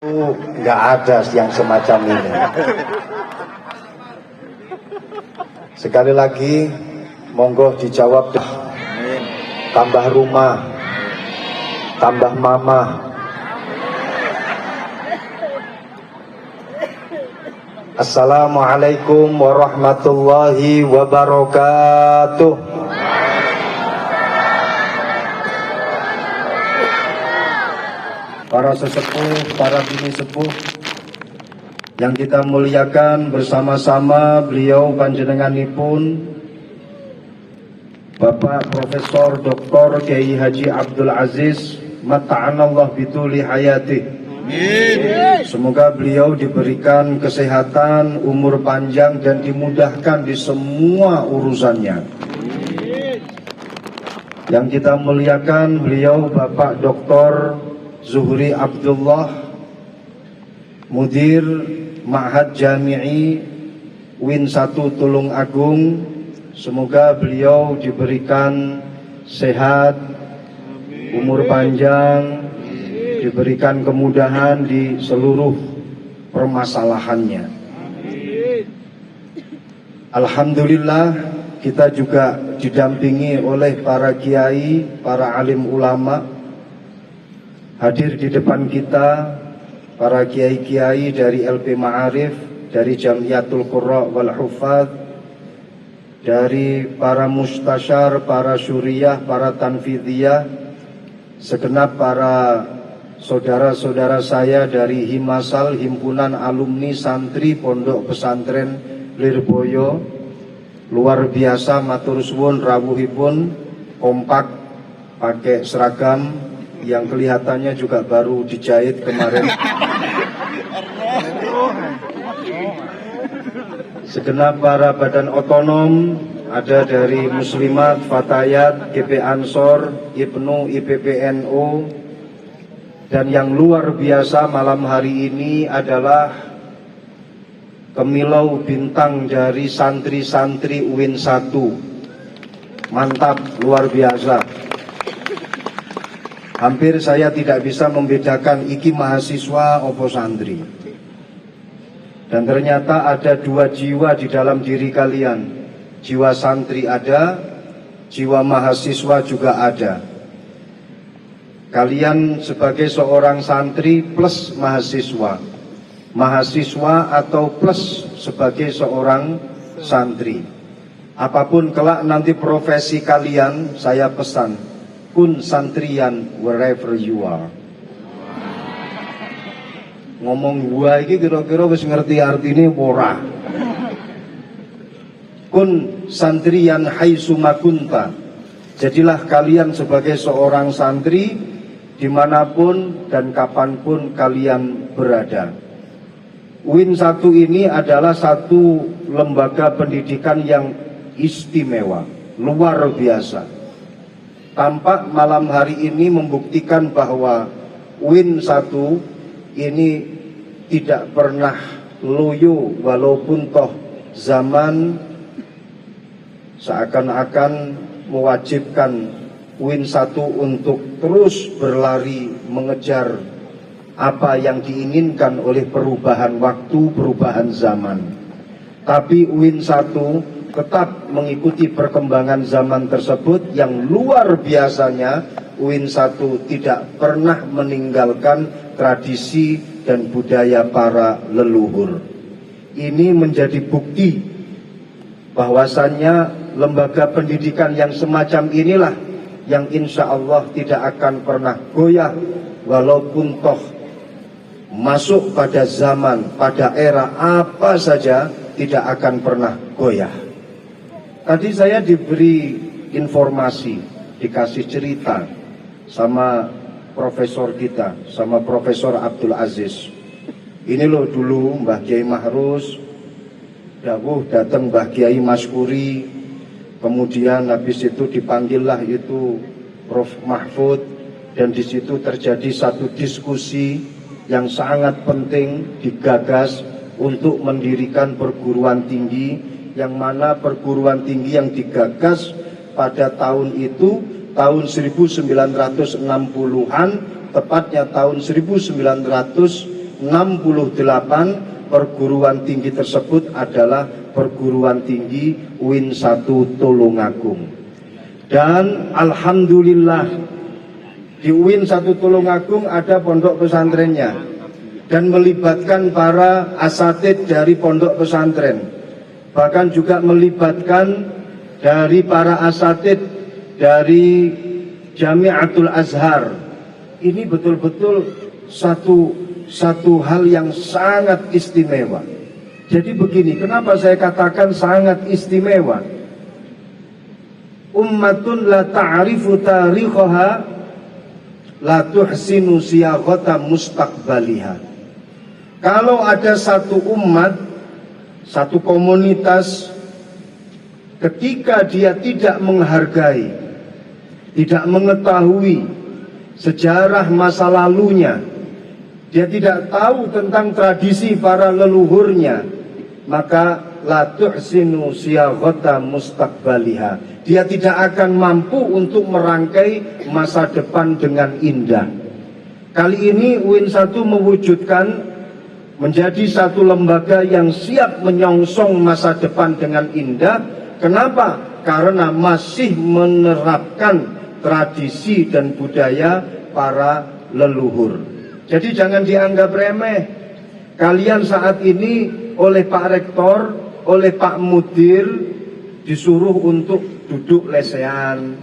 Nggak ada yang semacam ini. Sekali lagi, monggo dijawab. Tambah rumah, tambah mama. Assalamualaikum warahmatullahi wabarakatuh. Para sesepuh, para bini sepuh yang kita muliakan bersama-sama, beliau panjenenganipun Bapak Profesor Dr. Kiai Haji Abdul Aziz Mata'anallah bituli hayati. Semoga beliau diberikan kesehatan, umur panjang dan dimudahkan di semua urusannya. Yang kita muliakan beliau Bapak Dr. Zuhri Abdullah, Mudir Ma'had Jami'i Win 1 Tulung Agung. Semoga beliau diberikan sehat, umur panjang, diberikan kemudahan di seluruh permasalahannya. Alhamdulillah, kita juga didampingi oleh para kiai, para alim ulama. Hadir di depan kita para kiai-kiai dari LP Ma'arif, dari Jamiatul Qurra wal Hufadz, dari para mustasyar, para syuriyah, para tanfidiyah, segenap para saudara-saudara saya dari Himasal, Himpunan Alumni Santri Pondok Pesantren Lirboyo. Luar biasa matur suwun rawuhipun, kompak, pakai seragam yang kelihatannya juga baru dijahit kemarin. Segenap para badan otonom, ada dari Muslimat, Fatayat, GP Ansor, Ibnu, IPPNU, dan yang luar biasa malam hari ini adalah kemilau bintang dari santri-santri UIN 1. Mantap, luar biasa. Hampir saya tidak bisa membedakan iki mahasiswa opo santri. Dan ternyata ada dua jiwa di dalam diri kalian. Jiwa santri ada, jiwa mahasiswa juga ada. Kalian sebagai seorang santri plus mahasiswa. Mahasiswa atau plus sebagai seorang santri. Apapun kelak nanti profesi kalian, saya pesan, kun santrian wherever you are. Ngomong gua ini kira-kira wis ngerti artine ora. Kun santrian haitsu makunta. Jadilah kalian sebagai seorang santri dimanapun dan kapanpun kalian berada. UIN 1 ini adalah satu lembaga pendidikan yang istimewa, luar biasa. Tampak malam hari ini membuktikan bahwa UIN 1 ini tidak pernah loyo, walaupun toh zaman seakan-akan mewajibkan UIN 1 untuk terus berlari mengejar apa yang diinginkan oleh perubahan waktu, perubahan zaman. Tapi UIN 1 tetap mengikuti perkembangan zaman tersebut yang luar biasanya. UIN 1 tidak pernah meninggalkan tradisi dan budaya para leluhur. Ini menjadi bukti bahwasannya lembaga pendidikan yang semacam inilah yang insya Allah tidak akan pernah goyah, walaupun toh masuk pada zaman, pada era apa saja tidak akan pernah goyah. Tadi saya diberi informasi, dikasih cerita sama profesor kita, sama Profesor Abdul Aziz. Ini loh dulu Mbah Kiai Mahrus dawuh datang Mbah Kiai Maskuri, kemudian habis itu dipanggillah itu Prof Mahfud, dan di situ terjadi satu diskusi yang sangat penting digagas untuk mendirikan perguruan tinggi, yang mana perguruan tinggi yang digagas pada tahun itu tahun 1960-an, tepatnya tahun 1959, perguruan tinggi tersebut adalah perguruan tinggi UIN 1 Tulungagung. Dan alhamdulillah di UIN 1 Tulungagung ada pondok pesantrennya dan melibatkan para asatidz dari pondok pesantren, bahkan juga melibatkan dari para asatidz dari Jamiatul Azhar. Ini betul-betul satu hal yang sangat istimewa. Jadi begini, kenapa saya katakan sangat istimewa? Ummatun la ta'rifu tarikhaha la tuhsinu siyaghata mustaqbaliha. Kalau ada satu umat, satu komunitas, ketika dia tidak menghargai, tidak mengetahui sejarah masa lalunya, dia tidak tahu tentang tradisi para leluhurnya, maka la tuhsinu siyaghata mustaqbaliha. Dia tidak akan mampu untuk merangkai masa depan dengan indah. Kali ini UIN 1 mewujudkan menjadi satu lembaga yang siap menyongsong masa depan dengan indah. Kenapa? Karena masih menerapkan tradisi dan budaya para leluhur. Jadi jangan dianggap remeh. Kalian saat ini oleh Pak Rektor, oleh Pak Mudir disuruh untuk duduk lesehan,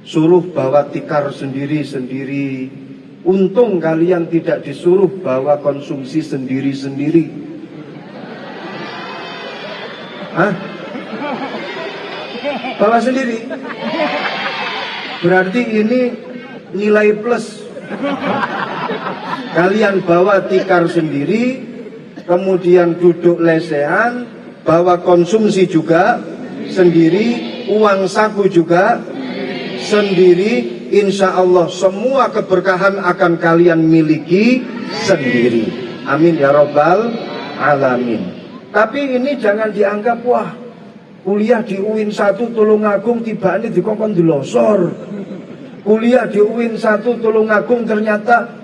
suruh bawa tikar sendiri-sendiri. Untung kalian tidak disuruh bawa konsumsi sendiri-sendiri. Hah? Bawa sendiri? Berarti ini nilai plus. Kalian bawa tikar sendiri, kemudian duduk lesehan, bawa konsumsi juga sendiri, uang saku juga sendiri. Insya Allah semua keberkahan akan kalian miliki sendiri. Amin ya Rabbal Alamin. Tapi ini jangan dianggap, wah kuliah di UIN 1 Tulungagung tibane dikongkon dilosor. Kuliah di UIN 1 Tulungagung ternyata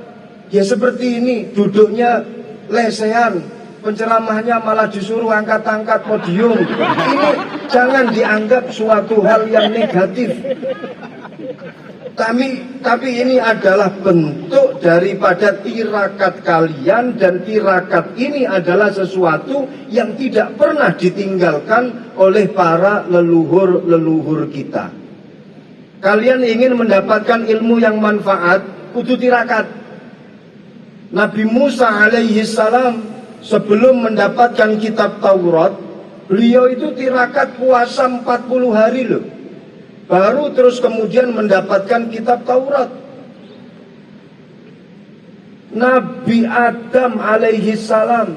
ya seperti ini, duduknya lesehan, penceramahnya malah disuruh angkat-angkat podium. Ini jangan dianggap suatu hal yang negatif. Tapi ini adalah bentuk daripada tirakat kalian, dan tirakat ini adalah sesuatu yang tidak pernah ditinggalkan oleh para leluhur-leluhur kita. Kalian ingin mendapatkan ilmu yang manfaat, kudu tirakat. Nabi Musa alaihi salam sebelum mendapatkan kitab Taurat, beliau itu tirakat puasa 40 hari loh. Baru terus kemudian mendapatkan kitab Taurat. Nabi Adam alaihi salam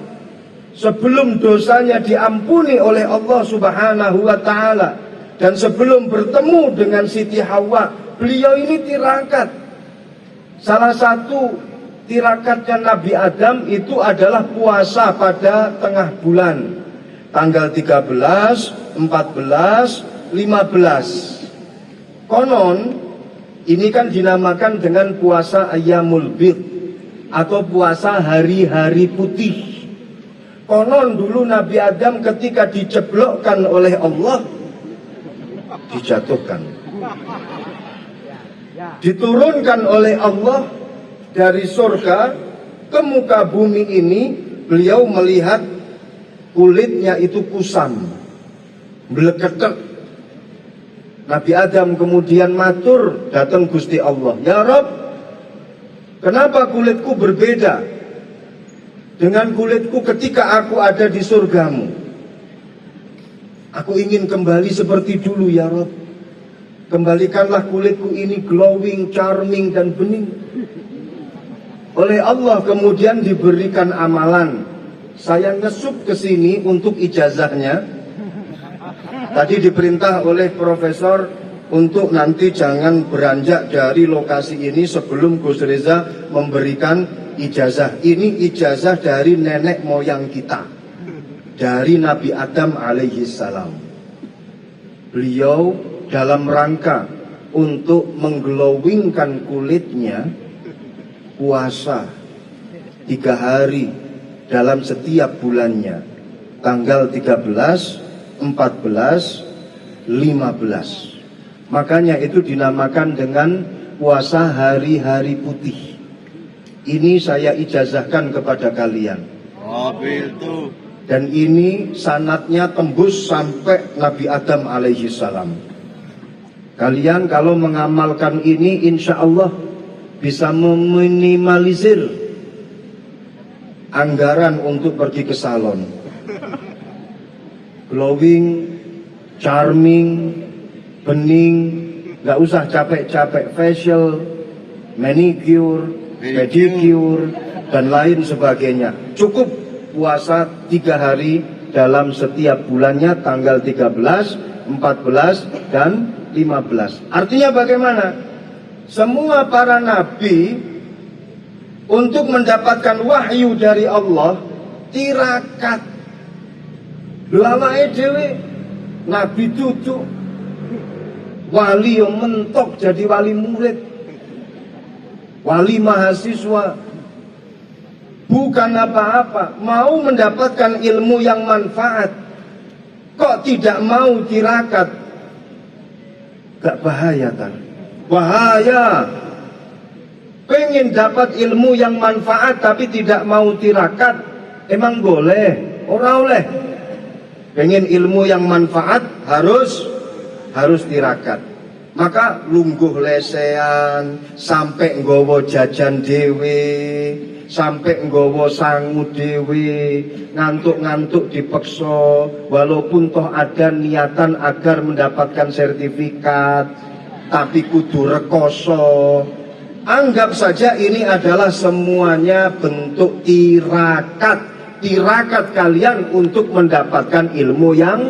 sebelum dosanya diampuni oleh Allah Subhanahu wa taala dan sebelum bertemu dengan Siti Hawa, beliau ini tirakat. Salah satu tirakatnya Nabi Adam itu adalah puasa pada tengah bulan, tanggal 13, 14, 15. Konon ini kan dinamakan dengan puasa Ayyamul Bid atau puasa hari-hari putih. Konon dulu Nabi Adam ketika diceblokkan oleh Allah dijatuhkan, diturunkan oleh Allah dari surga ke muka bumi ini. Beliau melihat kulitnya itu kusam, meleketek. Nabi Adam kemudian matur datang Gusti Allah, ya Rabb, kenapa kulitku berbeda dengan kulitku ketika aku ada di surgamu? Aku ingin kembali seperti dulu ya Rabb. Kembalikanlah kulitku ini glowing, charming dan bening. Oleh Allah kemudian diberikan amalan. Saya ngesup ke sini untuk ijazahnya. Tadi diperintah oleh profesor untuk nanti jangan beranjak dari lokasi ini sebelum Gus Reza memberikan ijazah. Ini ijazah dari nenek moyang kita, dari Nabi Adam alaihi salam. Beliau dalam rangka untuk mengglowingkan kulitnya puasa 3 hari dalam setiap bulannya, tanggal 13, 14, 15. Makanya itu dinamakan dengan puasa hari-hari putih. Ini saya ijazahkan kepada kalian. Dan ini sanadnya tembus sampai Nabi Adam alaihi salam. Kalian kalau mengamalkan ini, insya Allah bisa meminimalisir anggaran untuk pergi ke salon. Glowing, charming, bening, nggak usah capek-capek facial, manicure, pedicure, dan lain sebagainya. Cukup puasa 3 hari dalam setiap bulannya, tanggal 13, 14, dan 15. Artinya bagaimana? Semua para nabi untuk mendapatkan wahyu dari Allah tirakat. Lawake dhewe nabi duduk, wali yang mentok jadi wali murid, wali mahasiswa, bukan apa-apa, mau mendapatkan ilmu yang manfaat, kok tidak mau tirakat? Gak bahaya kan? Bahaya. Pengen dapat ilmu yang manfaat tapi tidak mau tirakat, emang boleh? Ora oleh. Pengen ilmu yang manfaat harus tirakat. Maka lungguh lesean, sampai nggawa jajan dewe, sampai nggawa sangu dewe, ngantuk-ngantuk dipeksa, walaupun toh ada niatan agar mendapatkan sertifikat, tapi kudu rekoso. Anggap saja ini adalah semuanya bentuk tirakat. Tirakat kalian untuk mendapatkan ilmu yang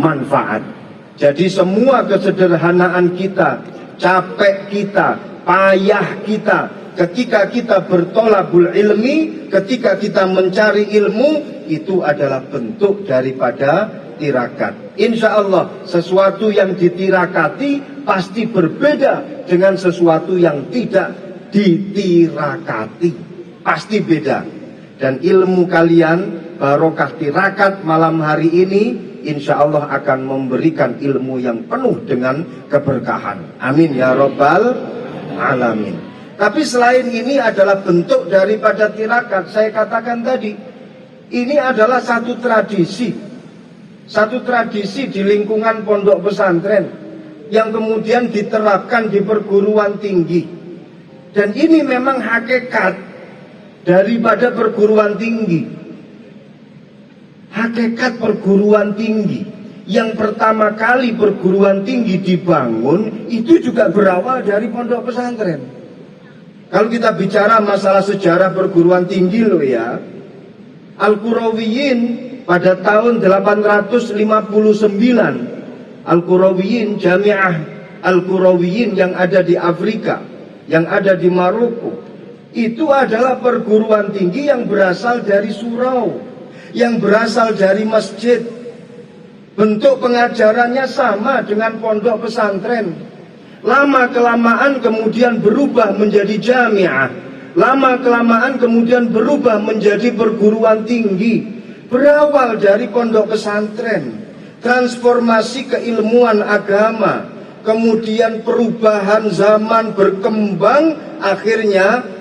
manfaat. Jadi semua kesederhanaan kita, capek kita, payah kita, ketika kita bertolabul ilmi, ketika kita mencari ilmu, itu adalah bentuk daripada tirakat. Insya Allah sesuatu yang ditirakati pasti berbeda dengan sesuatu yang tidak ditirakati. Pasti beda. Dan ilmu kalian, barokah tirakat malam hari ini, insya Allah akan memberikan ilmu yang penuh dengan keberkahan. Amin ya Rabbal Alamin. Tapi selain ini adalah bentuk daripada tirakat. Saya katakan tadi, ini adalah satu tradisi di lingkungan pondok pesantren yang kemudian diterapkan di perguruan tinggi. Dan ini memang hakikat daripada perguruan tinggi. Hakikat perguruan tinggi, yang pertama kali perguruan tinggi dibangun itu juga berawal dari pondok pesantren. Kalau kita bicara masalah sejarah perguruan tinggi loh ya, Al-Qurawiyin pada tahun 859, Al-Qurawiyin, Jami'ah Al-Qurawiyin yang ada di Afrika, yang ada di Maroko, itu adalah perguruan tinggi yang berasal dari surau, yang berasal dari masjid. Bentuk pengajarannya sama dengan pondok pesantren. Lama-kelamaan kemudian berubah menjadi jamiah. Lama-kelamaan kemudian berubah menjadi perguruan tinggi. Berawal dari pondok pesantren. Transformasi keilmuan agama. Kemudian perubahan zaman berkembang. Akhirnya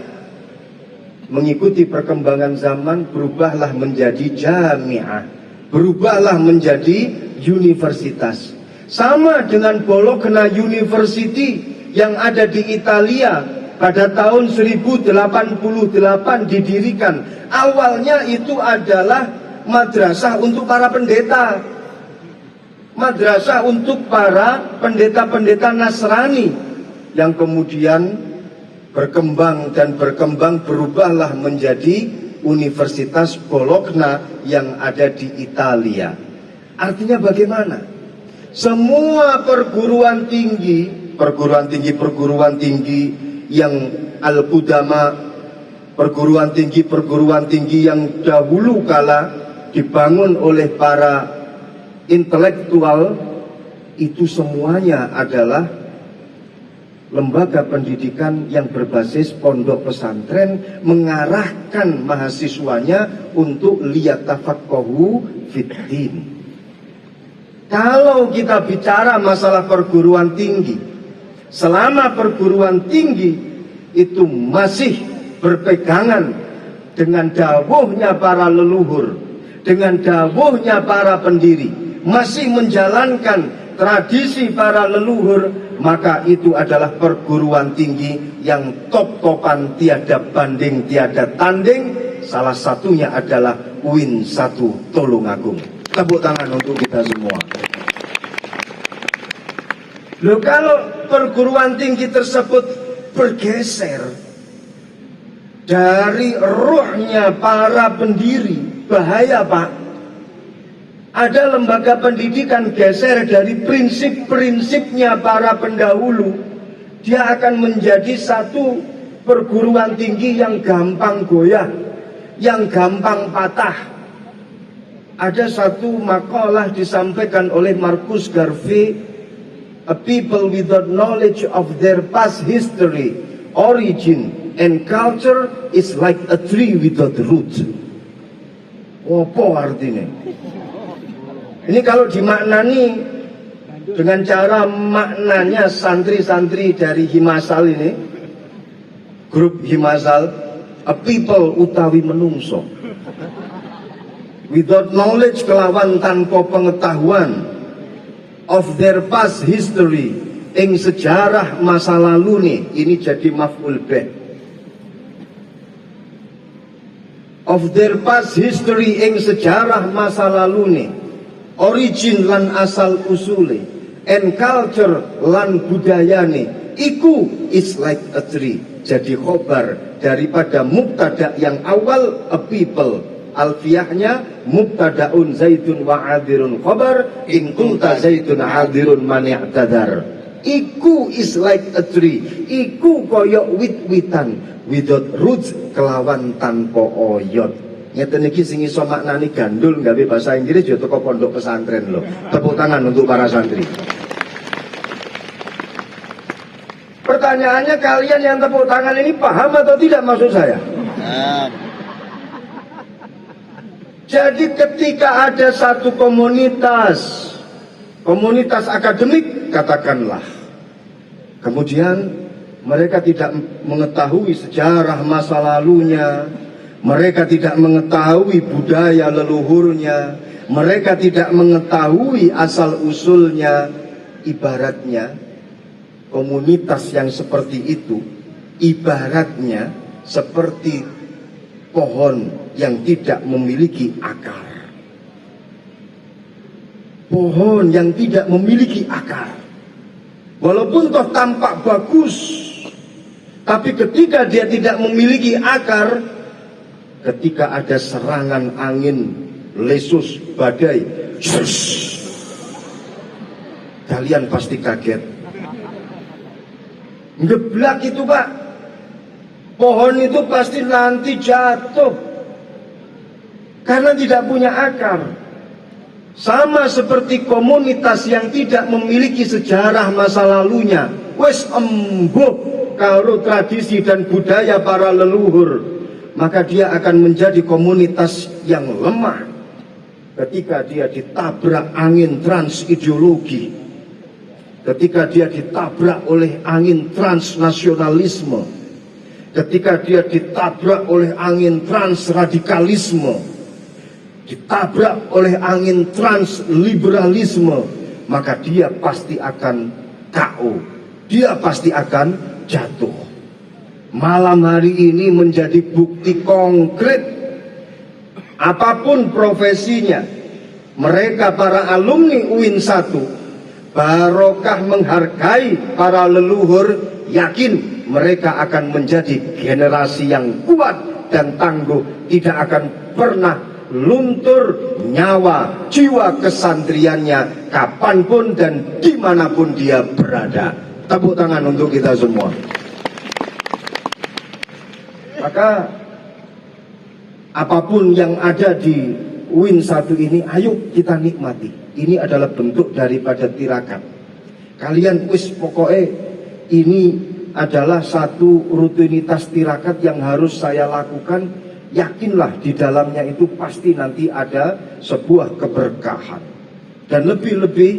mengikuti perkembangan zaman, berubahlah menjadi jamiah, berubahlah menjadi universitas. Sama dengan Bologna University yang ada di Italia pada tahun 1088 didirikan. Awalnya itu adalah madrasah untuk para pendeta, madrasah untuk para pendeta-pendeta Nasrani, yang kemudian berkembang dan berkembang, berubahlah menjadi Universitas Bologna yang ada di Italia. Artinya bagaimana? Semua perguruan tinggi yang al-qudama, perguruan tinggi yang dahulu kala dibangun oleh para intelektual, itu semuanya adalah lembaga pendidikan yang berbasis pondok pesantren mengarahkan mahasiswanya untuk liyatafaqahu fiddin. Kalau kita bicara masalah perguruan tinggi, selama perguruan tinggi itu masih berpegangan dengan dawuhnya para leluhur, dengan dawuhnya para pendiri, masih menjalankan tradisi para leluhur, maka itu adalah perguruan tinggi yang top-topan, tiada banding, tiada tanding. Salah satunya adalah UIN 1 Tulungagung. Tepuk tangan untuk kita semua. Loh, kalau perguruan tinggi tersebut bergeser dari ruhnya para pendiri, bahaya Pak. Ada lembaga pendidikan geser dari prinsip-prinsipnya para pendahulu, dia akan menjadi satu perguruan tinggi yang gampang goyah, yang gampang patah. Ada satu makalah disampaikan oleh Marcus Garvey, "A people without knowledge of their past history, origin, and culture is like a tree without root." Apa artinya? Ini kalau dimaknani dengan cara maknanya santri-santri dari Himasal ini, grup Himasal, a people utawi menungso, without knowledge kelawan tanpa pengetahuan, of their past history, ing sejarah masa lalu nih, ini jadi maf'ul bih. Of their past history, ing sejarah masa lalu nih, origin lan asal usule, and culture lan budayane, iku is like a tree. Jadi khobar daripada mubtada yang awal, a people. Alfiyahnya mubtadaun zaitun wa adirun khobar, in kunta zaitun adirun mani'tadar. Iku is like a tree, iku koyok wit-witan, without roots kelawan tanpa oyot. Ngeten iki sing iso maknani gandul gawe bahasa Inggris ya teko pondok pesantren lho. Tepuk tangan untuk para santri. Pertanyaannya, kalian yang tepuk tangan ini paham atau tidak maksud saya? Jadi ketika ada satu komunitas akademik katakanlah, kemudian mereka tidak mengetahui sejarah masa lalunya, mereka tidak mengetahui budaya leluhurnya, mereka tidak mengetahui asal-usulnya. Ibaratnya komunitas yang seperti itu, ibaratnya seperti pohon yang tidak memiliki akar. Pohon yang tidak memiliki akar, walaupun toh tampak bagus, tapi ketika dia tidak memiliki akar, ketika ada serangan angin, lesus, badai, kalian pasti kaget. Ngeblak itu Pak, pohon itu pasti nanti jatuh karena tidak punya akar. Sama seperti komunitas yang tidak memiliki sejarah masa lalunya, wes embuh karo tradisi dan budaya para leluhur, maka dia akan menjadi komunitas yang lemah ketika dia ditabrak angin transideologi, ketika dia ditabrak oleh angin transnasionalisme, ketika dia ditabrak oleh angin transradikalisme, ditabrak oleh angin transliberalisme, maka dia pasti akan KO, dia pasti akan jatuh. Malam hari ini menjadi bukti konkret. Apapun profesinya, mereka para alumni UIN 1 barokah menghargai para leluhur, yakin mereka akan menjadi generasi yang kuat dan tangguh, tidak akan pernah luntur nyawa jiwa kesantriannya kapanpun dan dimanapun dia berada. Tepuk tangan untuk kita semua. Maka apapun yang ada di UIN 1 ini, ayo kita nikmati. Ini adalah bentuk daripada tirakat. Kalian wis pokoknya Ini adalah satu rutinitas tirakat yang harus saya lakukan. Yakinlah di dalamnya itu pasti nanti ada sebuah keberkahan. Dan lebih-lebih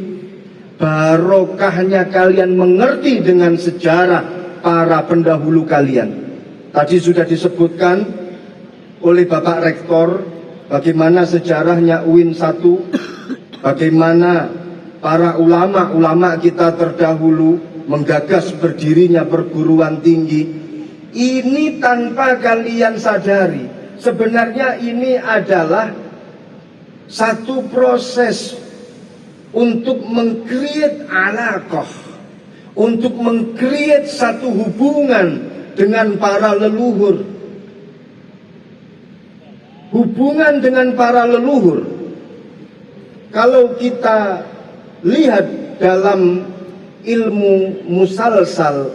barokahnya kalian mengerti dengan sejarah para pendahulu kalian. Tadi sudah disebutkan oleh Bapak Rektor bagaimana sejarahnya UIN 1, bagaimana para ulama-ulama kita terdahulu menggagas berdirinya perguruan tinggi. Ini tanpa kalian sadari, sebenarnya ini adalah satu proses untuk meng-create alaqah, untuk meng-create satu hubungan dengan para leluhur. Hubungan dengan para leluhur, kalau kita lihat dalam ilmu musalsal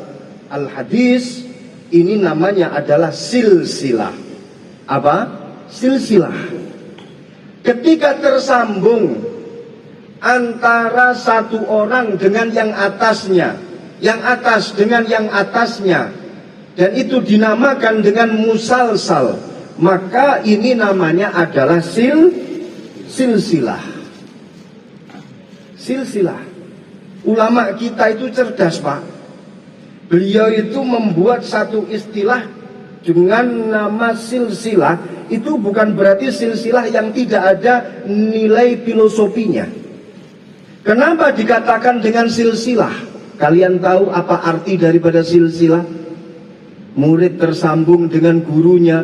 al-hadis, ini namanya adalah silsilah. Apa? Silsilah. Ketika tersambung antara satu orang dengan yang atasnya, yang atas dengan yang atasnya, dan itu dinamakan dengan musalsal, maka ini namanya adalah silsilah. Silsilah. Ulama kita itu cerdas, Pak. Beliau itu membuat satu istilah dengan nama silsilah. Itu bukan berarti silsilah yang tidak ada nilai filosofinya. Kenapa dikatakan dengan silsilah? Kalian tahu apa arti daripada silsilah? Murid tersambung dengan gurunya,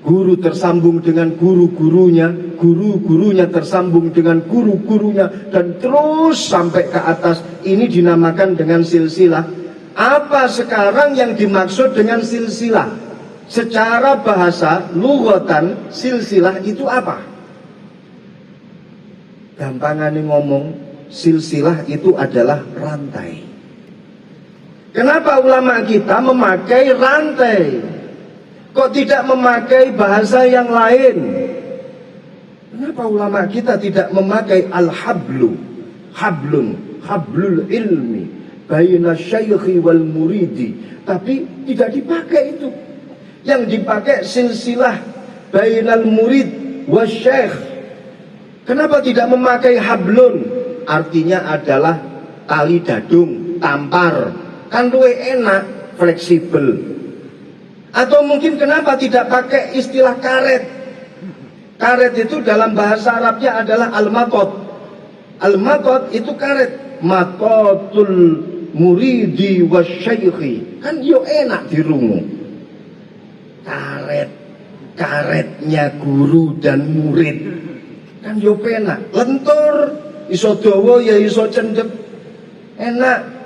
guru tersambung dengan guru-gurunya, guru-gurunya tersambung dengan guru-gurunya, dan terus sampai ke atas. Ini dinamakan dengan silsilah. Apa sekarang yang dimaksud dengan silsilah? Secara bahasa, lughatan, silsilah itu apa? Gampangannya ngomong, silsilah itu adalah rantai. Kenapa ulama kita memakai rantai? Kok tidak memakai bahasa yang lain? Kenapa ulama kita tidak memakai al-hablu? Hablun, hablul ilmi baina syaikhi wal muridi. Tapi tidak dipakai itu. Yang dipakai silsilah bainal murid wasyaikh. Kenapa tidak memakai hablun? Artinya adalah tali dadung, tampar. Kan luwih enak, fleksibel. Atau mungkin kenapa tidak pakai istilah karet? Karet itu dalam bahasa Arabnya adalah al-matot. Al-matot itu karet. Matotul muridi wasyaikhi. Kan yo enak dirungu. Karet. Karetnya guru dan murid. Kan yo penak. Lentur, iso dawa ya iso cendep. Enak.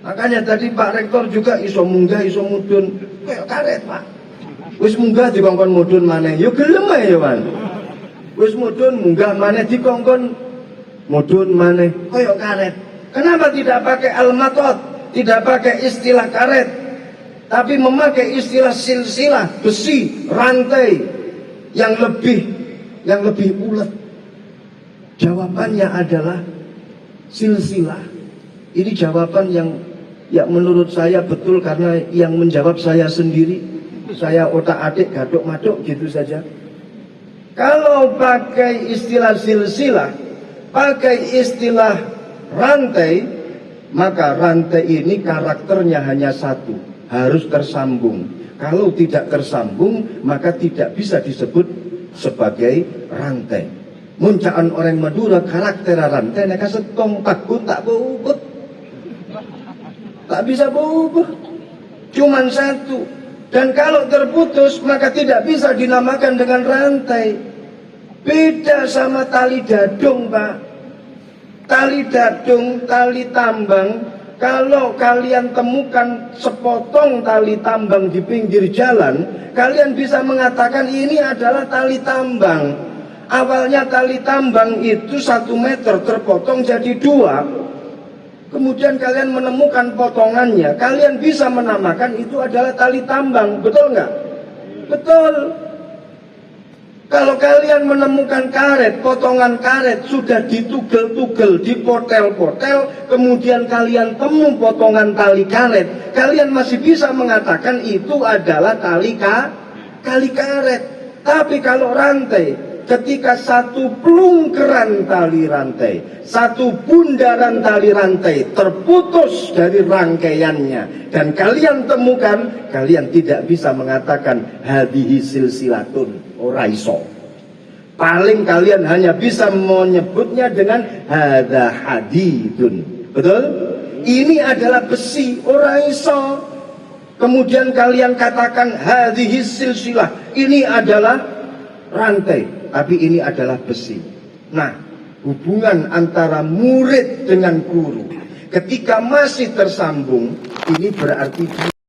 Makanya tadi Pak Rektor juga iso munggah iso mudun. Kayak karet, Pak. Wis munggah dikongkon mudun maneh. Yo gelem ae yo, Man. Wis mudun munggah maneh dikongkon mudun maneh. Kayak karet. Kenapa tidak pakai al-matot? Tidak pakai istilah karet, tapi memakai istilah silsilah, besi, rantai yang lebih ulet. Jawabannya adalah silsilah. Ini jawaban yang menurut saya betul, karena yang menjawab saya sendiri. Saya otak-atik, gaduk-maduk gitu saja. Kalau pakai istilah silsilah, pakai istilah rantai, maka rantai ini karakternya hanya satu, harus tersambung. Kalau tidak tersambung, maka tidak bisa disebut sebagai rantai. Muncaan orang Madura karakter rantai, neka setong takut tak berubah. Tak bisa berubah, cuman satu. Dan kalau terputus maka tidak bisa dinamakan dengan rantai. Beda sama tali dadung, Pak. Tali dadung, tali tambang, kalau kalian temukan sepotong tali tambang di pinggir jalan, kalian bisa mengatakan ini adalah tali tambang. Awalnya tali tambang itu 1 meter terpotong jadi 2. Kemudian kalian menemukan potongannya, kalian bisa menamakan itu adalah tali tambang, betul nggak? Betul. Kalau kalian menemukan karet, potongan karet sudah ditugel-tugel, dipotel-potel, kemudian kalian temu potongan tali karet, kalian masih bisa mengatakan itu adalah tali karet. Tapi kalau rantai, ketika satu plungkeran tali rantai, satu bundaran tali rantai terputus dari rangkaiannya, dan kalian temukan, kalian tidak bisa mengatakan hadhihi silsilatun. Ora iso. Paling kalian hanya bisa menyebutnya dengan hadza hadidun. Betul? Ini adalah besi, ora iso. Kemudian kalian katakan hadhihi silsilah. Ini adalah rantai, tapi ini adalah besi. Nah, hubungan antara murid dengan guru ketika masih tersambung, ini berarti